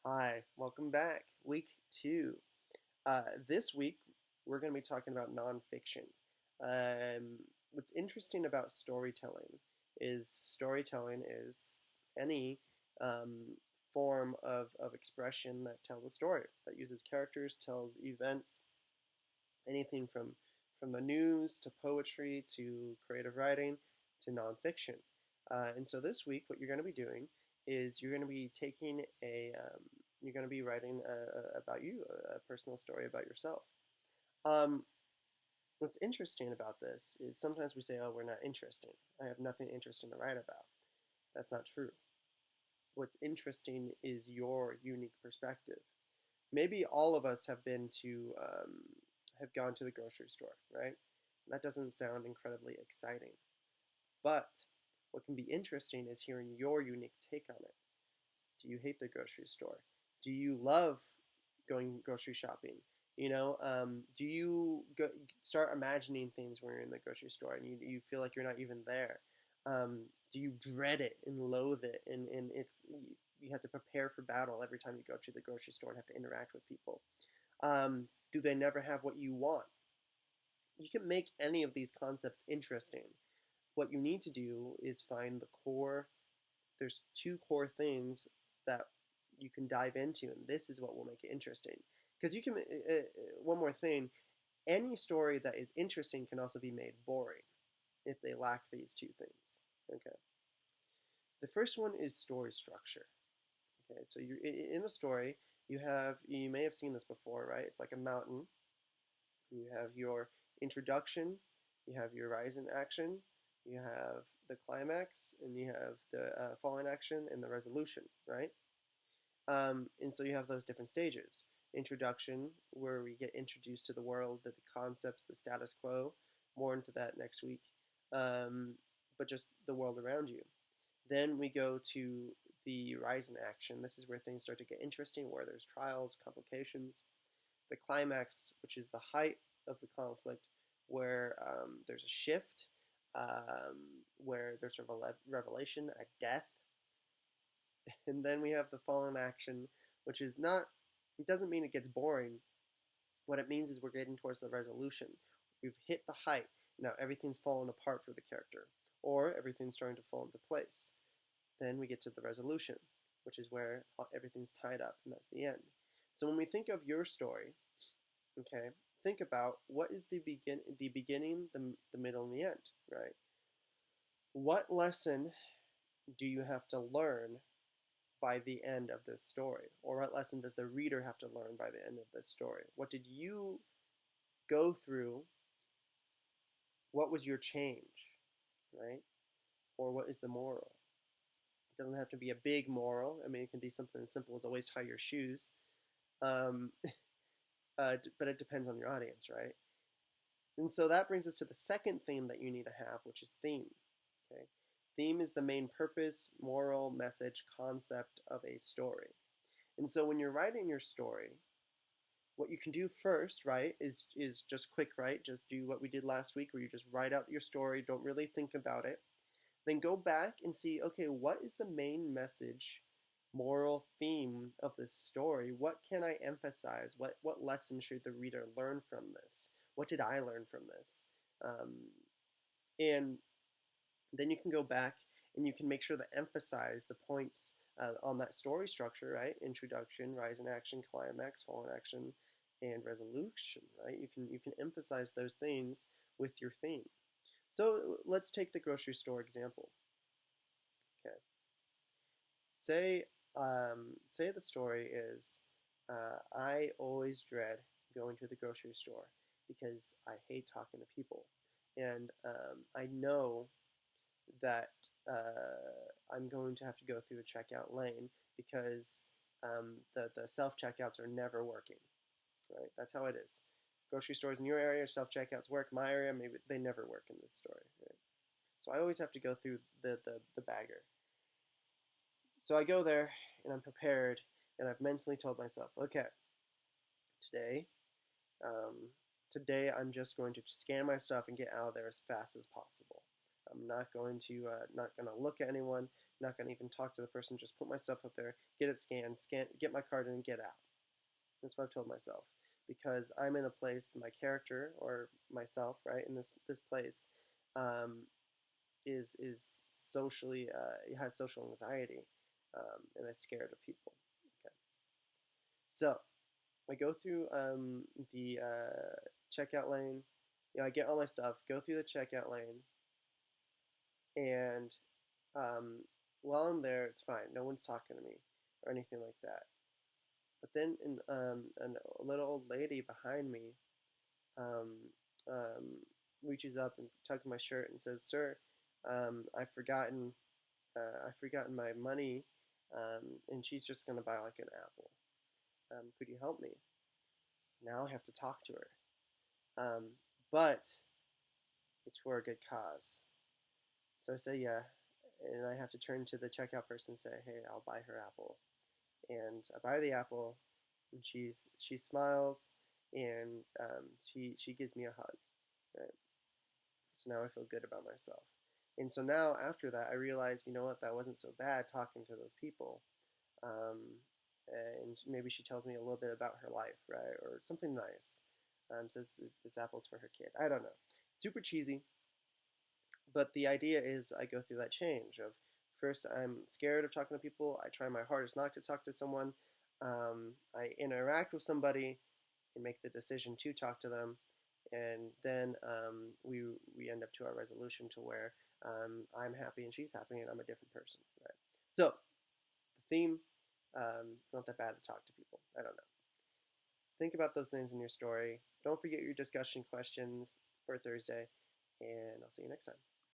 Hi, welcome back. Week two. This week, we're going to be talking about nonfiction. Um, what's interesting about storytelling is any form of expression that tells a story, that uses characters, tells events, anything from the news to poetry to creative writing to nonfiction. And so this week, what you're going to be doing is you're going to be taking you're going to be writing about you, a personal story about yourself. Um, what's interesting about this is sometimes we say, oh, we're not interesting. I have nothing interesting to write about. That's not true. What's interesting is your unique perspective. Maybe all of us have gone to the grocery store, right? That doesn't sound incredibly exciting. But what can be interesting is hearing your unique take on it. Do you hate the grocery store? Do you love going grocery shopping? Do you start imagining things when you're in the grocery store and you feel like you're not even there? Do you dread it and loathe it and you have to prepare for battle every time you go to the grocery store and have to interact with people? Do they never have what you want? You can make any of these concepts interesting. What you need to do is find the core. There's two core things that you can dive into, and this is what will make it interesting. Because you can, one more thing, any story that is interesting can also be made boring if they lack these two things. Okay. The first one is story structure. Okay, so you in a story, you may have seen this before, right? It's like a mountain. You have your introduction, you have your rise in action, you have the climax, and you have the fall in action and the resolution, right? And so you have those different stages. Introduction, where we get introduced to the world, the concepts, the status quo. More into that next week. But just the world around you. Then we go to the rise in action. This is where things start to get interesting, where there's trials, complications. The climax, which is the height of the conflict, where there's a shift, where there's a revelation, a death, and then we have the fallen action, which is not. It doesn't mean it gets boring. What it means is we're getting towards the resolution. We've hit the height. Now everything's fallen apart for the character, or everything's starting to fall into place. Then we get to the resolution, which is where everything's tied up, and that's the end. So when we think of your story, okay, think about what is the beginning, the middle, and the end, right? What lesson do you have to learn by the end of this story? Or what lesson does the reader have to learn by the end of this story? What did you go through? What was your change, right? Or what is the moral? It doesn't have to be a big moral. I mean, it can be something as simple as always tie your shoes. Um, but it depends on your audience, right? And so that brings us to the second theme that you need to have, which is theme. Okay, theme is the main purpose, moral, message, concept of a story. And so when you're writing your story, what you can do first, right, is just quick, right? Just do what we did last week, where you just write out your story, don't really think about it. Then go back and see, okay, what is the main message, moral theme of this story? What can I emphasize? What lesson should the reader learn from this? What did I learn from this? Um, and then you can go back and you can make sure to emphasize the points on that story structure, right? Introduction, rise in action, climax, fall in action, and resolution, right? You can emphasize those things with your theme. So let's take the grocery store example. Okay. Say say the story is I always dread going to the grocery store because I hate talking to people, and I know that I'm going to have to go through a checkout lane because the self checkouts are never working. Right? That's how it is. Grocery stores in your area, self checkouts work. My area, maybe they never work in this story. Right? So I always have to go through the bagger. So I go there and I'm prepared and I've mentally told myself, okay, today, um, today I'm just going to scan my stuff and get out of there as fast as possible. I'm not going to look at anyone, not going to even talk to the person, just put my stuff up there, get it scanned, get my card in and get out. That's what I've told myself. Because I'm in a place, my character or myself, right, in this place, um, is socially has social anxiety, and is scared of people. Okay, so I go through the checkout lane. I get all my stuff, go through the checkout lane, and um, while I'm there, it's fine. No one's talking to me or anything like that. But then, a little old lady behind me um, um, reaches up and tugs my shirt and says, "Sir, I've forgotten my money, and she's just gonna buy like an apple. Could you help me?" Now I have to talk to her, but it's for a good cause. So I say yeah, and I have to turn to the checkout person and say, "Hey, I'll buy her apple." And I buy the apple, and she smiles, and she gives me a hug. Right? So now I feel good about myself. And so now after that, I realized, you know what, that wasn't so bad talking to those people. Um, and maybe she tells me a little bit about her life, right, or something nice. Says this apple's for her kid. I don't know. Super cheesy, but the idea is I go through that change of first I'm scared of talking to people. I try my hardest not to talk to someone. I interact with somebody and make the decision to talk to them, and then we end up to our resolution to where I'm happy and she's happy and I'm a different person, right? So the theme, it's not that bad to talk to people. I don't know. Think about those things in your story. Don't forget your discussion questions for Thursday, and I'll see you next time.